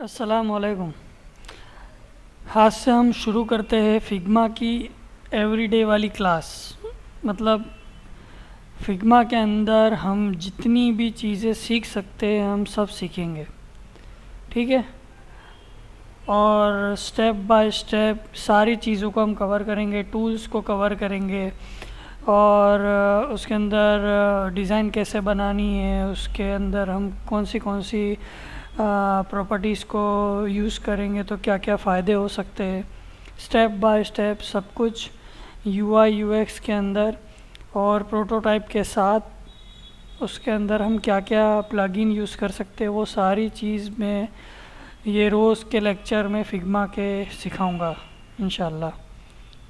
अस्सलामुअलैकुम। आज से हम शुरू करते हैं फिग्मा की एवरीडे वाली क्लास। मतलब फिग्मा के अंदर हम जितनी भी चीज़ें सीख सकते हैं हम सब सीखेंगे, ठीक है। और स्टेप बाय स्टेप सारी चीज़ों को हम कवर करेंगे, टूल्स को कवर करेंगे और उसके अंदर डिज़ाइन कैसे बनानी है, उसके अंदर हम कौन सी प्रॉपर्टीज़ को यूज़ करेंगे तो क्या क्या फ़ायदे हो सकते हैं, स्टेप बाय स्टेप सब कुछ यूआई यूएक्स के अंदर और प्रोटोटाइप के साथ। उसके अंदर हम क्या क्या प्लगइन यूज़ कर सकते हैं वो सारी चीज़ मैं ये रोज़ के लेक्चर में फिग्मा के सिखाऊंगा इंशाल्लाह,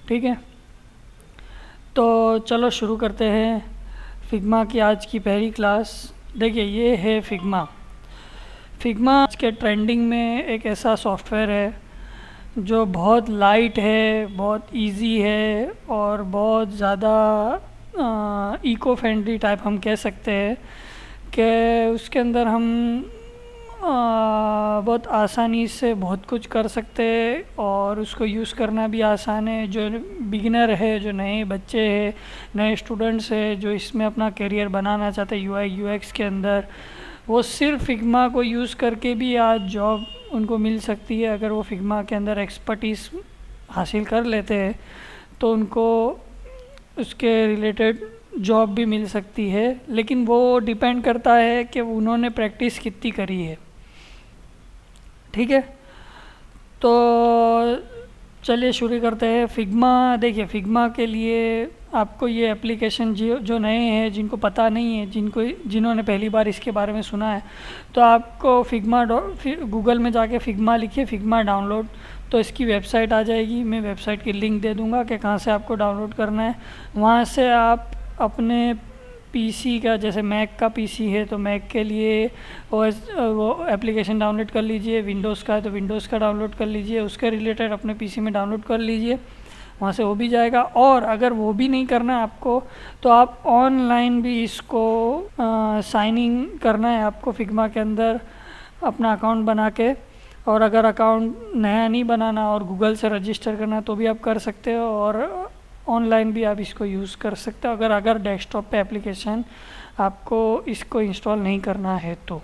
ठीक है। तो चलो शुरू करते हैं फिग्मा की आज की पहली क्लास। देखिए ये है फिग्मा। फिग्मा आज के ट्रेंडिंग में एक ऐसा सॉफ्टवेयर है जो बहुत लाइट है, बहुत इजी है और बहुत ज़्यादा इको फ्रेंडली टाइप हम कह सकते हैं कि उसके अंदर हम बहुत आसानी से बहुत कुछ कर सकते हैं और उसको यूज़ करना भी आसान है। जो बिगिनर है, जो नए बच्चे हैं, नए स्टूडेंट्स हैं जो इसमें अपना करियर बनाना चाहते हैं यूआई यूएक्स के अंदर, वो सिर्फ फिग्मा को यूज़ करके भी आज जॉब उनको मिल सकती है। अगर वो फिग्मा के अंदर एक्सपर्टीज़ हासिल कर लेते हैं तो उनको उसके रिलेटेड जॉब भी मिल सकती है, लेकिन वो डिपेंड करता है कि उन्होंने प्रैक्टिस कितनी करी है, ठीक है। तो चलिए शुरू करते हैं। फिग्मा, देखिए फिग्मा के लिए आपको ये एप्लीकेशन जो नए हैं, जिनको पता नहीं है, जिन्होंने पहली बार इसके बारे में सुना है, तो आपको फिग्मा गूगल में जाके फिग्मा लिखिए, फिग्मा डाउनलोड, तो इसकी वेबसाइट आ जाएगी। मैं वेबसाइट की लिंक दे दूँगा कि कहाँ से आपको डाउनलोड करना है। वहाँ से आप अपने पीसी का, जैसे मैक का पीसी है तो मैक के लिए वो एप्लीकेशन डाउनलोड कर लीजिए, विंडोज़ का है तो विंडोज़ का डाउनलोड कर लीजिए, उसके रिलेटेड अपने पीसी में डाउनलोड कर लीजिए, वहाँ से वो भी जाएगा। और अगर वो भी नहीं करना है आपको तो आप ऑनलाइन भी इसको साइन इन करना है आपको फिग्मा के अंदर अपना अकाउंट बना के। और अगर अकाउंट नया नहीं बनाना और गूगल से रजिस्टर करना है तो भी आप कर सकते हो और ऑनलाइन भी आप इसको यूज़ कर सकते हो अगर डेस्कटॉप पे एप्लीकेशन आपको इसको इंस्टॉल नहीं करना है तो,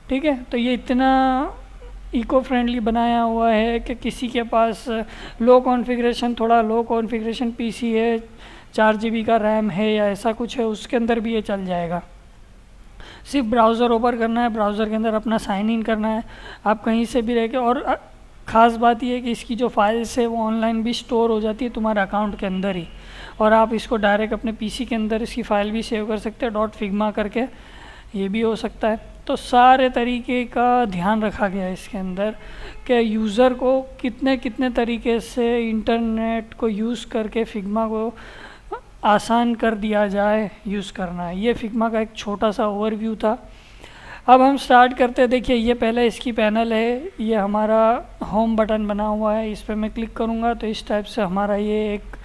ठीक है। तो ये इतना इको फ्रेंडली बनाया हुआ है कि किसी के पास थोड़ा लो कॉन्फ़िगरेशन पीसी है, 4 GB का रैम है या ऐसा कुछ है, उसके अंदर भी ये चल जाएगा। सिर्फ ब्राउज़र ओपन करना है, ब्राउज़र के अंदर अपना साइन इन करना है, आप कहीं से भी रह के। और ख़ास बात यह है कि इसकी जो फाइल्स है वो ऑनलाइन भी स्टोर हो जाती है तुम्हारे अकाउंट के अंदर ही, और आप इसको डायरेक्ट अपने पीसी के अंदर इसकी फ़ाइल भी सेव कर सकते हैं .figma करके, ये भी हो सकता है। तो सारे तरीके का ध्यान रखा गया है इसके अंदर कि यूज़र को कितने तरीके से इंटरनेट को यूज़ करके फिग्मा को आसान कर दिया जाए यूज़ करना है। ये फिग्मा का एक छोटा सा ओवरव्यू था। अब हम स्टार्ट करते हैं। देखिए ये पहले इसकी पैनल है, ये हमारा होम बटन बना हुआ है, इस पर मैं क्लिक करूँगा तो इस टाइप से हमारा ये एक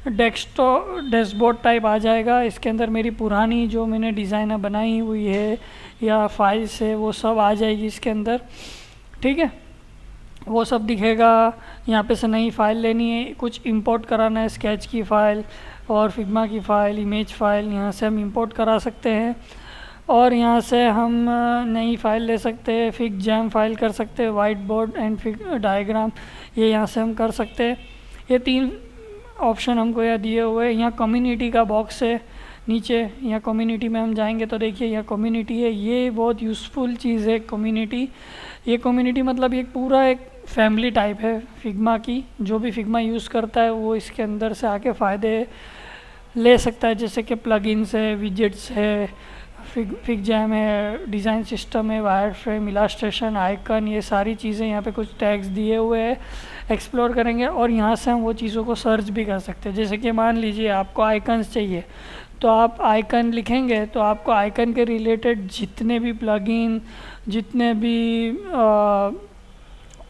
डैशबोर्ड टाइप आ जाएगा। इसके अंदर मेरी पुरानी जो मैंने डिज़ाइनर बनाई हुई है या फाइल्स है वो सब आ जाएगी इसके अंदर, ठीक है। वो सब दिखेगा। यहाँ पे से नई फ़ाइल लेनी है, कुछ इंपोर्ट कराना है, स्केच की फ़ाइल और फिग्मा की फ़ाइल, इमेज फ़ाइल, यहाँ से हम इंपोर्ट करा सकते हैं। और यहाँ से हम नई फ़ाइल ले सकते हैं, फिग जैम फाइल कर सकते हैं, white board and fig diagram, ये यहाँ से हम कर सकते हैं। ये 3 ऑप्शन हमको यहाँ दिए हुए हैं। यहाँ कम्युनिटी का बॉक्स है नीचे, यहाँ कम्युनिटी में हम जाएंगे तो देखिए यहाँ कम्युनिटी है। ये बहुत यूज़फुल चीज़ है कम्युनिटी। ये कम्युनिटी मतलब ये पूरा एक फैमिली टाइप है फिग्मा की। जो भी फिग्मा यूज़ करता है वो इसके अंदर से आके फ़ायदे ले सकता है, जैसे कि प्लगइन्स है, विजेट्स है, फिग जैम है, डिज़ाइन सिस्टम है, वायर फ्रेम, इलास्ट्रेशन, आइकन, ये सारी चीज़ें यहाँ पे कुछ टैग्स दिए हुए हैं, एक्सप्लोर करेंगे। और यहाँ से हम वो चीज़ों को सर्च भी कर सकते हैं। जैसे कि मान लीजिए आपको आइकन्स चाहिए तो आप आइकन लिखेंगे तो आपको आइकन के रिलेटेड जितने भी प्लगइन, जितने भी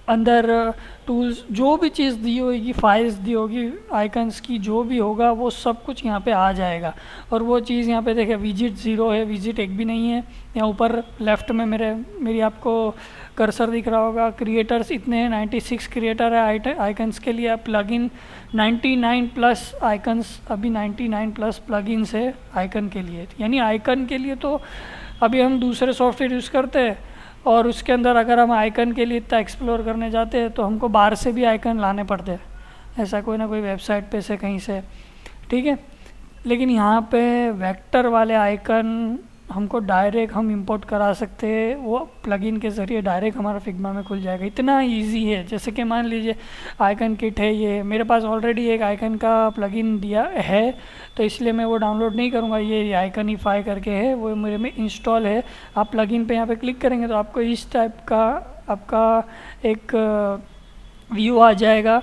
अंदर टूल्स, जो भी चीज़ दी होगी, फाइल्स दी होगी आइकन्स की, जो भी होगा वो सब कुछ यहाँ पे आ जाएगा। और वो चीज़ यहाँ पे देखिए विजिट 0 है, विजिट एक भी नहीं है। यहाँ ऊपर लेफ़्ट में मेरी आपको कर्सर दिख रहा होगा। क्रिएटर्स इतने हैं, 96 क्रिएटर है आइकन्स के लिए। प्लगइन 99 प्लस आइकन्स, अभी 99 प्लस प्लगइन्स है आइकन के लिए। यानी आइकन के लिए तो अभी हम दूसरे सॉफ्टवेयर यूज़ करते हैं, और उसके अंदर अगर हम आइकन के लिए इतना एक्सप्लोर करने जाते हैं तो हमको बाहर से भी आइकन लाने पड़ते हैं, ऐसा कोई ना कोई वेबसाइट पे से कहीं से, ठीक है। लेकिन यहाँ पे वेक्टर वाले आइकन हमको डायरेक्ट हम इंपोर्ट करा सकते हैं, वो प्लगइन के ज़रिए डायरेक्ट हमारा फिग्मा में खुल जाएगा। इतना इजी है। जैसे कि मान लीजिए आइकन किट है, ये मेरे पास ऑलरेडी एक आइकन का प्लगइन दिया है, तो इसलिए मैं वो डाउनलोड नहीं करूँगा। ये आइकनिफाई करके है, वो मेरे में इंस्टॉल है। आप प्लगइन पे यहाँ पे क्लिक करेंगे तो आपको इस टाइप का आपका एक व्यू आ जाएगा,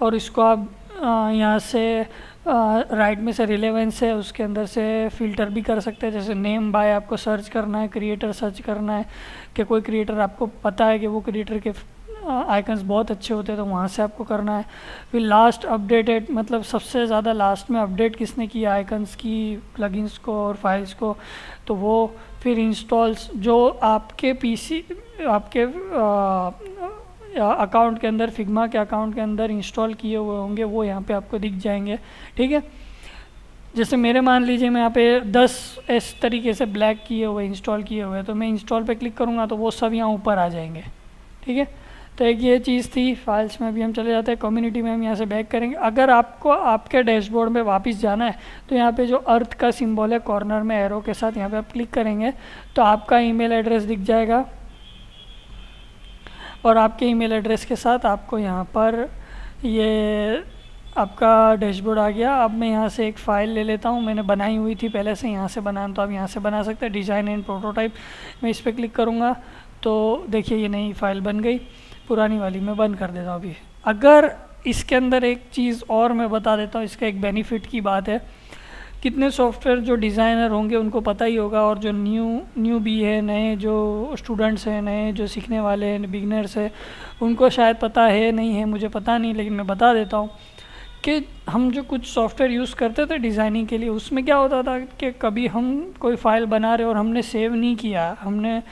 और इसको आप यहाँ से राइट में से रिलेवेंस है, उसके अंदर से फ़िल्टर भी कर सकते हैं। जैसे नेम बाय आपको सर्च करना है, क्रिएटर सर्च करना है कि कोई क्रिएटर आपको पता है कि वो क्रिएटर के आइकन्स बहुत अच्छे होते हैं, तो वहाँ से आपको करना है। फिर लास्ट अपडेटेड, मतलब सबसे ज़्यादा लास्ट में अपडेट किसने किया आइकन्स की, प्लगइन्स को और फाइल्स को, तो वो फिर इंस्टॉल्स जो आपके पीसी आपके अकाउंट के अंदर, फिग्मा के अकाउंट के अंदर इंस्टॉल किए हुए होंगे, वो यहाँ पे आपको दिख जाएंगे, ठीक है। जैसे मेरे मान लीजिए मैं यहाँ पे 10 इस तरीके से ब्लैक किए हुए इंस्टॉल किए हुए, तो मैं इंस्टॉल पे क्लिक करूँगा तो वो सब यहाँ ऊपर आ जाएंगे, ठीक है। तो एक ये चीज़ थी। फाइल्स में अभी हम चले जाते हैं, कम्युनिटी में हम यहाँ से बैक करेंगे। अगर आपको आपके डैशबोर्ड में वापस जाना है तो यहाँ पे जो अर्थ का सिंबल है कॉर्नर में एरो के साथ, यहाँ पे आप क्लिक करेंगे तो आपका ईमेल एड्रेस दिख जाएगा, और आपके ईमेल एड्रेस के साथ आपको यहाँ पर ये आपका डैशबोर्ड आ गया। अब मैं यहाँ से एक फ़ाइल ले लेता हूँ, मैंने बनाई हुई थी पहले से, यहाँ से बनाना तो आप यहाँ से बना सकते हैं। डिज़ाइन एंड प्रोटोटाइप, मैं इस पर क्लिक करूँगा तो देखिए ये नई फाइल बन गई। पुरानी वाली मैं बंद कर देता हूँ अभी। अगर इसके अंदर एक चीज़ और मैं बता देता हूँ, इसका एक बेनिफिट की बात है। कितने सॉफ्टवेयर जो डिज़ाइनर होंगे उनको पता ही होगा, और जो न्यू बी है, नए जो स्टूडेंट्स हैं, नए जो सीखने वाले हैं, बिगनर्स हैं, उनको शायद पता है नहीं है, मुझे पता नहीं, लेकिन मैं बता देता हूँ कि हम जो कुछ सॉफ्टवेयर यूज़ करते थे डिज़ाइनिंग के लिए, उसमें क्या होता था कि कभी हम कोई फ़ाइल बना रहे और हमने सेव नहीं किया, हमने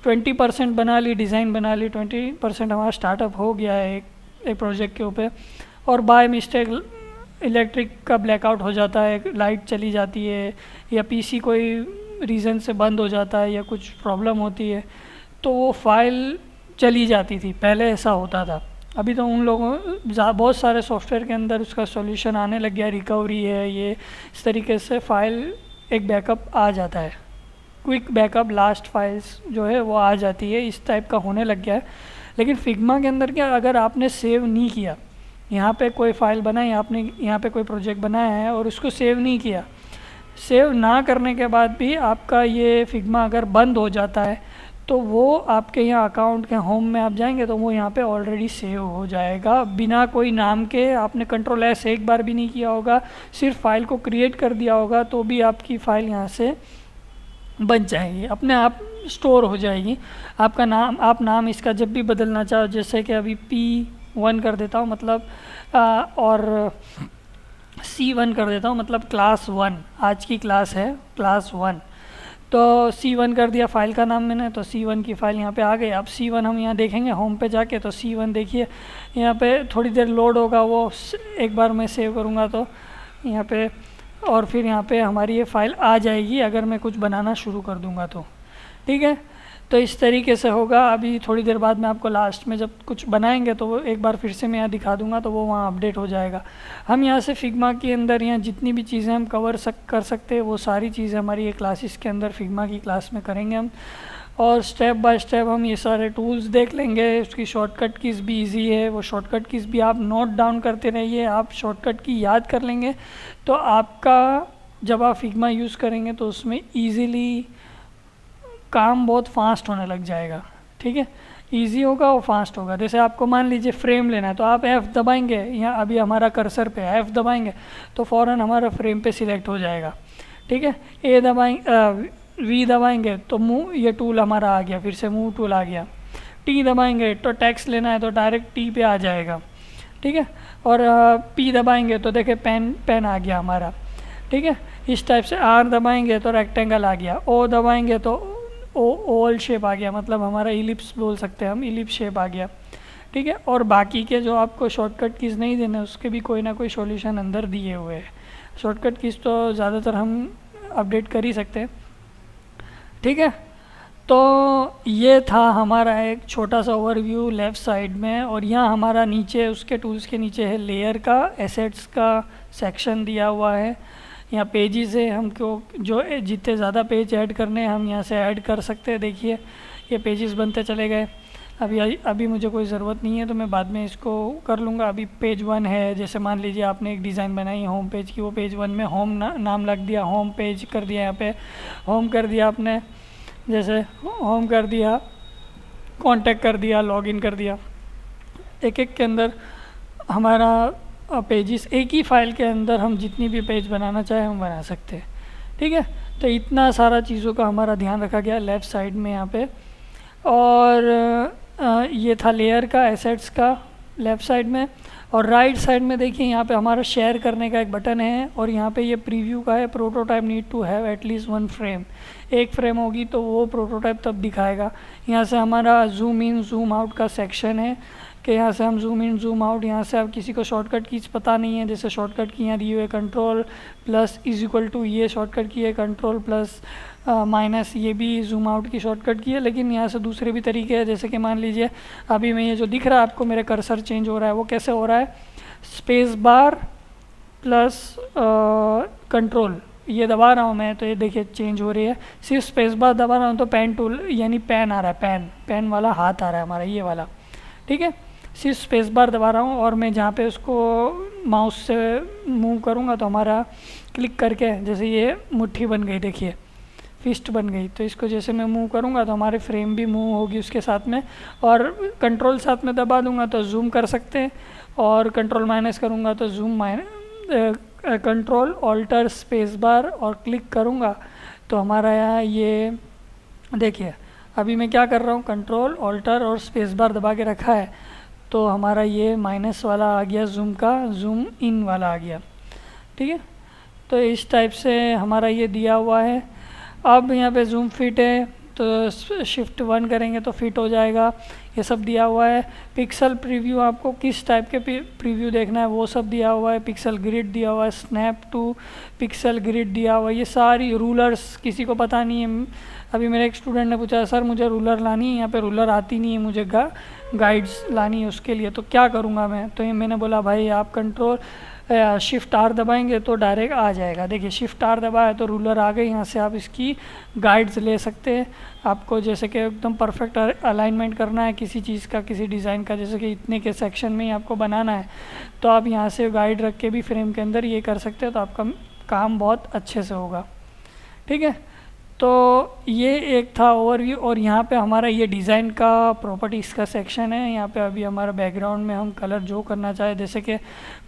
20% बना ली, डिज़ाइन बना ली, 20% हमारा स्टार्टअप हो गया है एक प्रोजेक्ट के ऊपर, और बाय मिस्टेक इलेक्ट्रिक का ब्लैकआउट हो जाता है, लाइट चली जाती है, या पीसी कोई रीज़न से बंद हो जाता है, या कुछ प्रॉब्लम होती है, तो वो फाइल चली जाती थी। पहले ऐसा होता था। अभी तो उन लोगों बहुत सारे सॉफ्टवेयर के अंदर उसका सॉल्यूशन आने लग गया, रिकवरी है, ये इस तरीके से फ़ाइल एक बैकअप आ जाता है, क्विक बैकअप, लास्ट फाइल्स जो है वो आ जाती है, इस टाइप का होने लग गया है। लेकिन फिग्मा के अंदर क्या, अगर आपने सेव नहीं किया, यहाँ पे कोई फ़ाइल बनाई आपने, यहाँ पे कोई प्रोजेक्ट बनाया है और उसको सेव नहीं किया, सेव ना करने के बाद भी आपका ये फिग्मा अगर बंद हो जाता है, तो वो आपके यहाँ अकाउंट के होम में आप जाएंगे तो वो यहाँ पे ऑलरेडी सेव हो जाएगा, बिना कोई नाम के। आपने Ctrl+S एक बार भी नहीं किया होगा, सिर्फ फाइल को क्रिएट कर दिया होगा, तो भी आपकी फ़ाइल यहाँ से बन जाएगी, अपने आप स्टोर हो जाएगी। आपका नाम, आप नाम इसका जब भी बदलना चाहो, जैसे कि अभी P1 कर देता हूँ, मतलब और C1 कर देता हूँ, मतलब क्लास 1, आज की क्लास है क्लास 1, तो C1 कर दिया फाइल का नाम मैंने, तो C1 की फ़ाइल यहाँ पे आ गई। अब C1 हम यहाँ देखेंगे होम पे जाके, तो C1 देखिए यहाँ पे थोड़ी देर लोड होगा, वो एक बार मैं सेव करूँगा तो यहाँ पे, और फिर यहाँ पे हमारी ये फ़ाइल आ जाएगी अगर मैं कुछ बनाना शुरू कर दूँगा तो, ठीक है। तो इस तरीके से होगा। अभी थोड़ी देर बाद मैं आपको लास्ट में जब कुछ बनाएंगे तो वो एक बार फिर से मैं यहाँ दिखा दूँगा, तो वो वहाँ अपडेट हो जाएगा। हम यहाँ से फिग्मा के अंदर यहाँ जितनी भी चीज़ें हम कर सकते हैं, वो सारी चीज़ें हमारी ये क्लासेस के अंदर फिग्मा की क्लास में करेंगे हम, और स्टेप बाय स्टेप हम ये सारे टूल्स देख लेंगे। उसकी शॉर्टकट कीज़ भी इजी है, वो शॉर्टकट कीज़ भी आप नोट डाउन करते रहिए, आप शॉर्टकट की याद कर लेंगे तो आपका जब आप फिग्मा यूज़ करेंगे तो उसमें ईज़िली काम बहुत फास्ट होने लग जाएगा, ठीक है। इजी होगा और फास्ट होगा। जैसे आपको मान लीजिए फ्रेम लेना है तो आप F दबाएंगे, यहाँ अभी हमारा कर्सर पे F दबाएंगे तो फ़ौरन हमारा फ्रेम पे सिलेक्ट हो जाएगा, ठीक है। A दबाएंगे, V दबाएंगे तो मूव, ये टूल हमारा आ गया, फिर से मूव टूल आ गया। T दबाएंगे तो टेक्स्ट लेना है तो डायरेक्ट T पे आ जाएगा, ठीक है। और P दबाएंगे तो देखिए पेन आ गया हमारा, ठीक है। इस टाइप से R दबाएंगे तो रेक्टेंगल आ गया, O दबाएंगे तो ओवल शेप आ गया, मतलब हमारा इलिप्स बोल सकते हैं हम, इलिप्स शेप आ गया। ठीक है, और बाकी के जो आपको शॉर्टकट कीज़ नहीं देने उसके भी कोई ना कोई सॉल्यूशन अंदर दिए हुए हैं। शॉर्टकट कीज़ तो ज़्यादातर हम अपडेट कर ही सकते हैं। ठीक है, तो ये था हमारा एक छोटा सा ओवरव्यू लेफ़्ट साइड में, और यहाँ हमारा नीचे उसके टूल्स के नीचे है लेयर का, एसेट्स का सेक्शन दिया हुआ है। यहाँ पेजेस है, हमको जो जितने ज़्यादा पेज ऐड करने हैं हम यहाँ से ऐड कर सकते हैं। देखिए ये पेजेस बनते चले गए। अभी मुझे कोई ज़रूरत नहीं है तो मैं बाद में इसको कर लूँगा। अभी पेज 1 है, जैसे मान लीजिए आपने एक डिज़ाइन बनाई है होम पेज की, वो पेज 1 में होम नाम लग दिया, होम पेज कर दिया, यहाँ पे होम कर दिया आपने, जैसे होम कर दिया, कांटेक्ट कर दिया, लॉगिन कर दिया। एक एक के अंदर हमारा पेजेस, एक ही फाइल के अंदर हम जितनी भी पेज बनाना चाहें हम बना सकते हैं। ठीक है, तो इतना सारा चीज़ों का हमारा ध्यान रखा गया लेफ़्ट साइड में यहाँ पे। और ये था लेयर का, एसेट्स का लेफ़्ट साइड में। और राइट साइड में देखिए यहाँ पे हमारा शेयर करने का एक बटन है, और यहाँ पे ये प्रीव्यू का है। Prototype need to have at least 1 frame, एक फ्रेम होगी तो वो प्रोटोटाइप तब दिखाएगा। यहाँ से हमारा जूम इन जूम आउट का सेक्शन है कि यहाँ से हम जूम इन जूम आउट, यहाँ से अब किसी को शॉर्टकट कीज पता नहीं है, जैसे शॉर्टकट की यहाँ दी हुई है control plus is equal to, ये शॉर्टकट की है कंट्रोल प्लस माइनस, ये भी जूम आउट की शॉर्टकट की है। लेकिन यहाँ से दूसरे भी तरीके हैं, जैसे कि मान लीजिए अभी मैं ये जो दिख रहा है आपको मेरे कर्सर चेंज हो रहा है, वो कैसे हो रहा है, स्पेस बार प्लस कंट्रोल ये दबा रहा हूँ मैं, तो ये देखिए चेंज हो रही है। सिर्फ स्पेस बार दबा रहा हूँ तो पेन टूल यानी पेन आ रहा है, पेन वाला हाथ आ रहा है हमारा, ये वाला। ठीक है, सिर्फ स्पेस बार दबा रहा हूँ, और मैं जहाँ पे उसको माउस से मूव करूँगा तो हमारा क्लिक करके जैसे ये मुट्ठी बन गई, देखिए फिस्ट बन गई। तो इसको जैसे मैं मूव करूँगा तो हमारे फ्रेम भी मूव होगी उसके साथ में, और कंट्रोल साथ में दबा दूँगा तो जूम कर सकते हैं, और कंट्रोल माइनस करूँगा तो zoom control alter space bar और क्लिक करूँगा तो हमारा यहाँ ये देखिए अभी मैं क्या कर रहा हूँ, कंट्रोल ऑल्टर और स्पेस बार दबा के रखा है, तो हमारा ये माइनस वाला आ गया, जूम का जूम इन वाला आ गया। ठीक है, तो इस टाइप से हमारा ये दिया हुआ है। अब यहाँ पे जूम फिट है तो शिफ्ट 1 करेंगे तो फिट हो जाएगा, ये सब दिया हुआ है। पिक्सल प्रीव्यू, आपको किस टाइप के प्रीव्यू देखना है वो सब दिया हुआ है। पिक्सल ग्रिड दिया हुआ है, स्नैप टू पिक्सल ग्रिड दिया हुआ है, ये सारी रूलर्स किसी को पता नहीं है। अभी मेरे एक स्टूडेंट ने पूछा सर मुझे रूलर लानी है, यहाँ पे रूलर आती नहीं है, मुझे गाइड्स लानी है उसके लिए, तो क्या करूँगा मैं। तो ये मैंने बोला भाई आप कंट्रोल शिफ्ट आर दबाएंगे तो डायरेक्ट आ जाएगा। देखिए शिफ्ट आर दबाया तो रूलर आ गई, यहाँ से आप इसकी गाइड्स ले सकते हैं। आपको जैसे कि एकदम परफेक्ट अलाइनमेंट करना है किसी चीज़ का, किसी डिज़ाइन का, जैसे कि इतने के सेक्शन में ही आपको बनाना है, तो आप यहाँ से गाइड रख के भी फ्रेम के अंदर ये कर सकते हैं, तो आपका काम बहुत अच्छे से होगा। ठीक है, तो ये एक था ओवरव्यू। और यहाँ पे हमारा ये डिज़ाइन का प्रॉपर्टीज़ का सेक्शन है। यहाँ पे अभी हमारा बैकग्राउंड में हम कलर जो करना चाहे, जैसे कि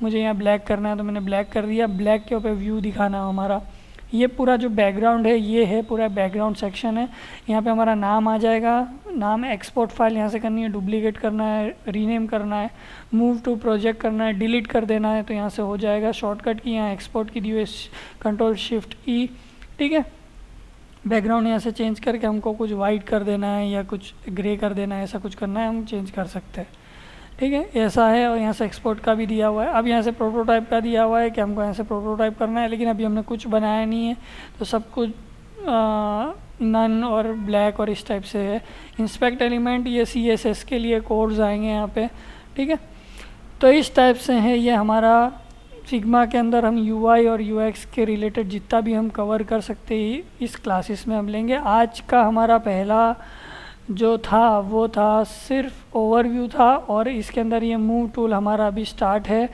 मुझे यहाँ ब्लैक करना है तो मैंने ब्लैक कर दिया, ब्लैक के ऊपर व्यू दिखाना हमारा। ये पूरा जो बैकग्राउंड है ये है पूरा बैकग्राउंड सेक्शन है। यहाँ पे हमारा नाम आ जाएगा, नाम एक्सपोर्ट फाइल यहाँ से करनी है, डुप्लीकेट करना है, रीनेम करना है, मूव टू प्रोजेक्ट करना है, डिलीट कर देना है तो यहाँ से हो जाएगा। शॉर्टकट की यहाँ एक्सपोर्ट की दी हुई कंट्रोल शिफ्ट ई। ठीक है, बैकग्राउंड यहाँ से चेंज करके हमको कुछ वाइट कर देना है या कुछ ग्रे कर देना है, ऐसा कुछ करना है हम चेंज कर सकते हैं। ठीक है, ऐसा है। और यहाँ से एक्सपोर्ट का भी दिया हुआ है। अब यहाँ से प्रोटोटाइप का दिया हुआ है कि हमको यहाँ से प्रोटोटाइप करना है, लेकिन अभी हमने कुछ बनाया नहीं है तो सब कुछ नन और ब्लैक और इस टाइप से है। इंस्पेक्ट एलिमेंट, ये CSS के लिए कोड्स आएंगे यहाँ पे। ठीक है, तो इस टाइप से है ये हमारा फिग्मा के अंदर। हम UI और UX के रिलेटेड जितना भी हम कवर कर सकते हैं इस क्लासेस में हम लेंगे। आज का हमारा पहला जो था वो था सिर्फ ओवरव्यू था, और इसके अंदर ये मूव टूल हमारा अभी स्टार्ट है,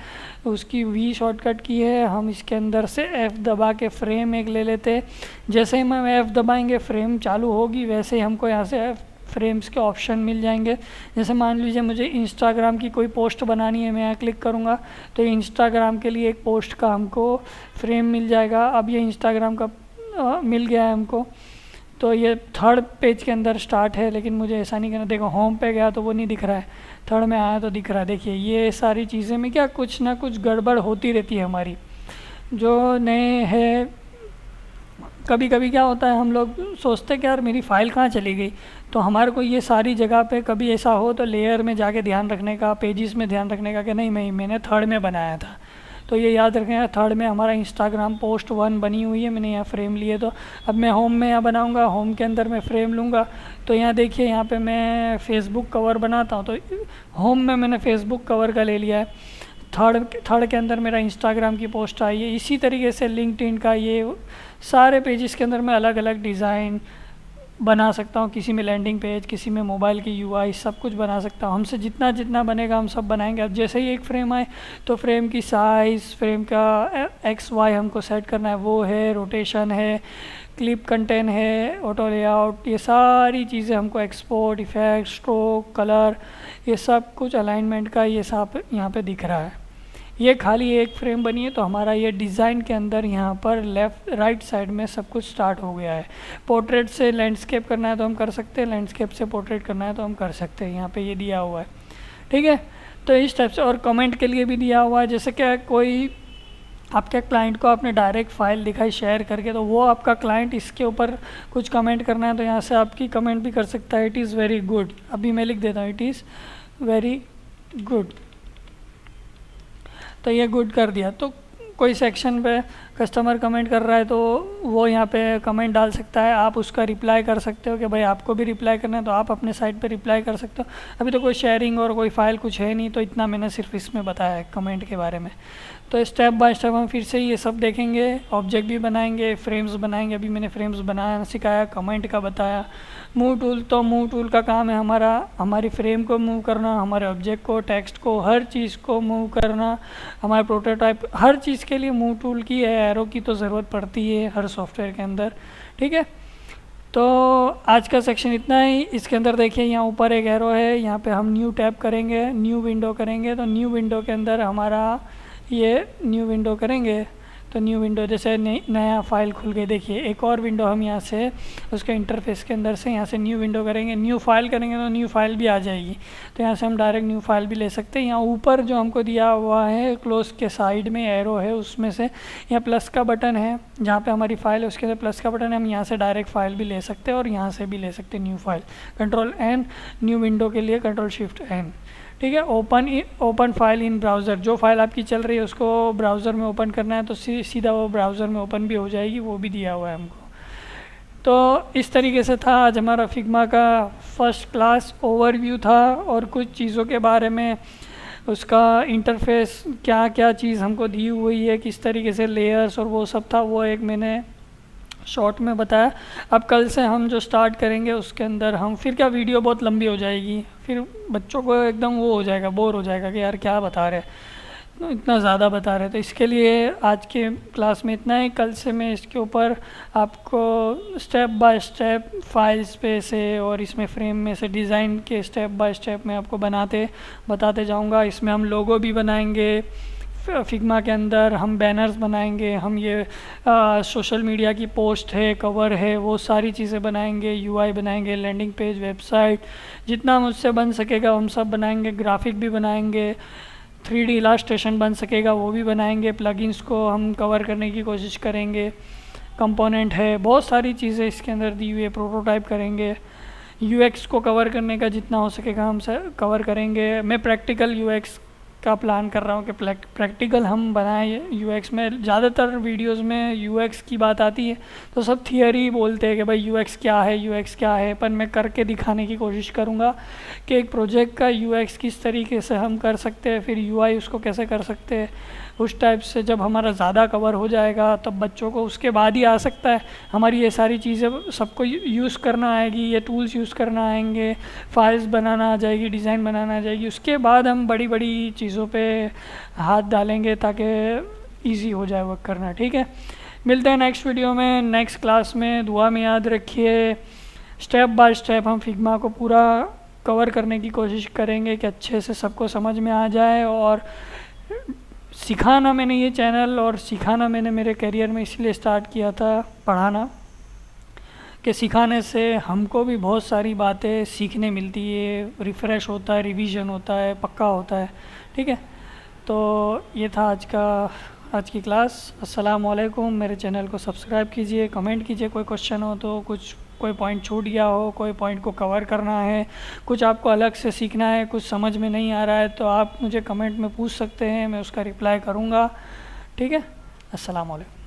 उसकी V शॉर्टकट की है। हम इसके अंदर से F दबा के फ्रेम एक ले लेते, जैसे ही हम F दबाएंगे फ्रेम चालू होगी, वैसे ही हमको यहाँ से फ्रेम्स के ऑप्शन मिल जाएंगे। जैसे मान लीजिए मुझे इंस्टाग्राम की कोई पोस्ट बनानी है, मैं यहाँ क्लिक करूँगा तो इंस्टाग्राम के लिए एक पोस्ट का हमको फ्रेम मिल जाएगा। अब ये इंस्टाग्राम का मिल गया है हमको, तो ये थर्ड पेज के अंदर स्टार्ट है, लेकिन मुझे ऐसा नहीं करना। देखो होम पे गया तो वो नहीं दिख रहा है, थर्ड में आया तो दिख रहा है। देखिए ये सारी चीज़ें में क्या कुछ ना कुछ गड़बड़ होती रहती है हमारी। जो नए है कभी कभी क्या होता है, हम लोग सोचते हैं कि यार मेरी फ़ाइल कहाँ चली गई, तो हमारे को ये सारी जगह पे कभी ऐसा हो तो लेयर में जाके ध्यान रखने का, पेजेस में ध्यान रखने का कि नहीं मैंने थर्ड में बनाया था, तो ये याद रखें थर्ड में हमारा इंस्टाग्राम पोस्ट 1 बनी हुई है, मैंने यहाँ फ्रेम लिए, तो अब मैं होम में यहाँ बनाऊँगा, होम के अंदर मैं फ्रेम लूँगा, तो यहाँ देखिए यहाँ पे मैं फेसबुक कवर बनाता हूँ, तो होम में मैंने फेसबुक कवर का ले लिया है, थर्ड के अंदर मेरा इंस्टाग्राम की पोस्ट आई है। इसी तरीके से लिंक्डइन का ये सारे पेजेस के अंदर मैं अलग अलग डिज़ाइन बना सकता हूँ, किसी में लैंडिंग पेज, किसी में मोबाइल की यूआई, सब कुछ बना सकता हूँ। हमसे जितना जितना बनेगा हम सब बनाएंगे। अब जैसे ही एक फ्रेम आए तो फ्रेम की साइज़, फ्रेम का एक्स वाई हमको सेट करना है, वो है, रोटेशन है, क्लिप कंटेंट है, ऑटो लेआउट, ये सारी चीज़ें हमको, एक्सपोर्ट, इफेक्ट, स्ट्रोक, कलर, ये सब कुछ अलाइनमेंट का ये सब यहाँ पे दिख रहा है। ये खाली एक फ्रेम बनी है तो हमारा ये डिज़ाइन के अंदर यहाँ पर लेफ़्ट राइट साइड में सब कुछ स्टार्ट हो गया है। पोर्ट्रेट से लैंडस्केप करना है तो हम कर सकते हैं, लैंडस्केप से पोर्ट्रेट करना है तो हम कर सकते हैं, यहाँ पे ये दिया हुआ है, ठीक है। तो इस टाइप से, और कमेंट के लिए भी दिया हुआ है, जैसे क्या कोई आपके क्लाइंट को आपने डायरेक्ट फाइल दिखाई शेयर करके, तो वो आपका क्लाइंट इसके ऊपर कुछ कमेंट करना है तो यहाँ से आपकी कमेंट भी कर सकता है, इट इज़ वेरी गुड। अभी मैं लिख देता हूँ इट इज़ वेरी गुड, तो ये गुड कर दिया। तो कोई सेक्शन पे कस्टमर कमेंट कर रहा है तो वो यहाँ पे कमेंट डाल सकता है, आप उसका रिप्लाई कर सकते हो कि भाई आपको भी रिप्लाई करना है तो आप अपने साइट पे रिप्लाई कर सकते हो। अभी तो कोई शेयरिंग और कोई फाइल कुछ है नहीं, तो इतना मैंने सिर्फ इसमें बताया है कमेंट के बारे में। तो स्टेप बाय स्टेप हम फिर से ये सब देखेंगे, ऑब्जेक्ट भी बनाएंगे, फ्रेम्स बनाएंगे। अभी मैंने फ्रेम्स बनाना सिखाया, कमेंट का बताया। मूव टूल, तो मूव टूल का काम है हमारा हमारी फ्रेम को मूव करना, हमारे ऑब्जेक्ट को, टेक्स्ट को, हर चीज़ को मूव करना। हमारे प्रोटोटाइप, हर चीज़ के लिए मूव टूल की, एरो की तो ज़रूरत पड़ती है हर सॉफ्टवेयर के अंदर, ठीक है। तो आज का सेक्शन इतना ही। इसके अंदर देखिए यहाँ ऊपर एक एरो है, यहाँ पे हम न्यू टैब करेंगे, न्यू विंडो करेंगे, तो न्यू विंडो के अंदर हमारा ये न्यू विंडो करेंगे तो न्यू विंडो जैसे नया फाइल खुल गई। देखिए एक और विंडो हम यहाँ से उसके इंटरफेस के अंदर से यहाँ से न्यू विंडो करेंगे, न्यू फाइल करेंगे तो न्यू फाइल भी आ जाएगी। तो यहाँ से हम डायरेक्ट न्यू फाइल भी ले सकते हैं। यहाँ ऊपर जो हमको दिया हुआ है क्लोज के साइड में एरो है, उसमें से यहाँ प्लस का बटन है, जहाँ पे हमारी फाइल है उसके अंदर प्लस का बटन है, हम यहाँ से डायरेक्ट फाइल भी ले सकते हैं और यहाँ से भी ले सकते हैं new file. Control N, new window के लिए कंट्रोल शिफ्ट एन, ठीक है। ओपन फाइल इन ब्राउज़र, जो फाइल आपकी चल रही है उसको ब्राउज़र में ओपन करना है तो सीधा वो ब्राउज़र में ओपन भी हो जाएगी, वो भी दिया हुआ है हमको। तो इस तरीके से था आज हमारा फिग्मा का फर्स्ट क्लास ओवरव्यू था, और कुछ चीज़ों के बारे में, उसका इंटरफेस क्या क्या चीज़ हमको दी हुई है, किस तरीके से लेयर्स और वो सब था, वो एक मैंने शॉर्ट में बताया। अब कल से हम जो स्टार्ट करेंगे उसके अंदर हम फिर क्या, वीडियो बहुत लंबी हो जाएगी, फिर बच्चों को एकदम वो हो जाएगा, बोर हो जाएगा कि यार क्या बता रहे, तो इतना ज़्यादा बता रहे। तो इसके लिए आज के क्लास में इतना ही। कल से मैं इसके ऊपर आपको स्टेप बाय स्टेप फाइल्स पे से और इसमें फ्रेम में से डिज़ाइन के स्टेप बाय स्टेप मैं आपको बताते जाऊँगा। इसमें हम लोगो भी बनाएंगे, फिग्मा के अंदर हम बैनर्स बनाएंगे, हम ये सोशल मीडिया की पोस्ट है, कवर है, वो सारी चीज़ें बनाएंगे, यूआई बनाएंगे, लैंडिंग पेज, वेबसाइट, जितना मुझसे बन सकेगा हम सब बनाएंगे। ग्राफिक भी बनाएंगे, 3D इलास्ट्रेशन बन सकेगा वो भी बनाएंगे, प्लगइन्स को हम कवर करने की कोशिश करेंगे, कंपोनेंट है, बहुत सारी चीज़ें इसके अंदर दी हुई है, प्रोटोटाइप करेंगे। यूएक्स को कवर करने का जितना हो सकेगा हम कवर करेंगे। मैं प्रैक्टिकल यूएक्स का प्लान कर रहा हूँ कि प्रैक्टिकल हम बनाएं यूएक्स में। ज़्यादातर वीडियोस में यूएक्स की बात आती है तो सब थियरी बोलते हैं कि भाई यूएक्स क्या है, यूएक्स क्या है, पर मैं करके दिखाने की कोशिश करूँगा कि एक प्रोजेक्ट का यूएक्स किस तरीके से हम कर सकते हैं, फिर यूआई उसको कैसे कर सकते हैं। उस टाइप से जब हमारा ज़्यादा कवर हो जाएगा तब बच्चों को उसके बाद ही आ सकता है, हमारी ये सारी चीज़ें सबको यूज़ करना आएगी, ये टूल्स यूज़ करना आएंगे, फाइल्स बनाना आ जाएगी, डिज़ाइन बनाना आ जाएगी। उसके बाद हम बड़ी बड़ी चीज़ों पे हाथ डालेंगे ताकि इजी हो जाए वर्क करना, ठीक है। मिलते हैं नेक्स्ट वीडियो में, नेक्स्ट क्लास में। दुआ में याद रखिए, स्टेप बाय स्टेप हम फिग्मा को पूरा कवर करने की कोशिश करेंगे कि अच्छे से सबको समझ में आ जाए। और सिखाना मैंने ये चैनल और सिखाना मैंने मेरे करियर में इसलिए स्टार्ट किया था, पढ़ाना, कि सिखाने से हमको भी बहुत सारी बातें सीखने मिलती है, रिफ़्रेश होता है, रिवीजन होता है, पक्का होता है, ठीक है। तो ये था आज का आज की क्लास। अस्सलाम वालेकुम। मेरे चैनल को सब्सक्राइब कीजिए, कमेंट कीजिए, कोई क्वेश्चन हो तो, कोई पॉइंट छूट गया हो, कोई पॉइंट को कवर करना है, कुछ आपको अलग से सीखना है, कुछ समझ में नहीं आ रहा है तो आप मुझे कमेंट में पूछ सकते हैं, मैं उसका रिप्लाई करूँगा। ठीक है, अस्सलाम वालेकुम।